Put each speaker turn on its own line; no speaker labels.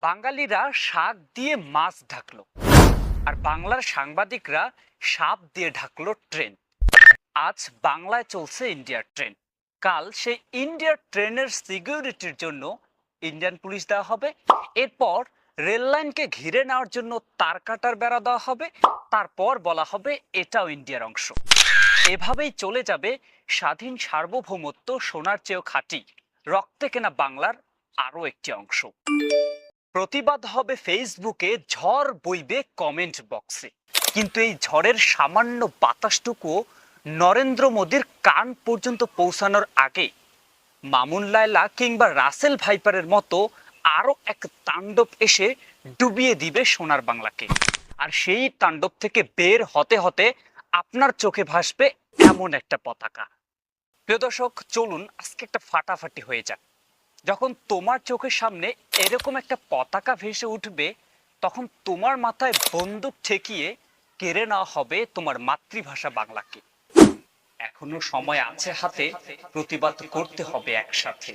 বাঙালিরা শাক দিয়ে মাছ ঢাকলো আর বাংলার সাংবাদিকরা সাপ দিয়ে ঢাকলো ট্রেন। আজ বাংলায় চলছে ইন্ডিয়ার ট্রেন, কাল সেই ইন্ডিয়ার ট্রেনের সিকিউরিটির জন্য ইন্ডিয়ান পুলিশ দেওয়া হবে। এরপর রেল লাইনকে ঘিরে নেওয়ার জন্য তার কাটার বেড়া দেওয়া হবে। তারপর বলা হবে এটাও ইন্ডিয়ার অংশ। এভাবেই চলে যাবে স্বাধীন সার্বভৌমত্ব সোনার চেয়েও খাঁটি, রক্তে কেনা বাংলার আরো একটি অংশ। প্রতিবাদ হবে ফেসবুকে, ঝড় বইবে কমেন্ট বক্সে, কিন্তু এই ঝড়ের সামান্য বাতাসটুকু নরেন্দ্র মোদীর কান পর্যন্ত পৌঁছানোর আগে মামুন লায়লা কিংবা রাসেল ভাইপারের মতো আরো এক তাণ্ডব এসে ডুবিয়ে দিবে সোনার বাংলাকে। আর সেই তাণ্ডব থেকে বের হতে হতে আপনার চোখে ভাসবে এমন একটা পতাকা। প্রিয় দর্শক, চলুন আজকে একটা ফাটাফাটি হয়ে যাক। যখন তোমার চোখের সামনে এরকম একটা পতাকা ভেসে উঠবে, তখন তোমার মাথায় বন্দুক ঠেকিয়ে কেড়ে নেওয়া হবে তোমার মাতৃভাষা বাংলাকে। এখনো সময় আছে হাতে, প্রতিবাদ করতে হবে একসাথে।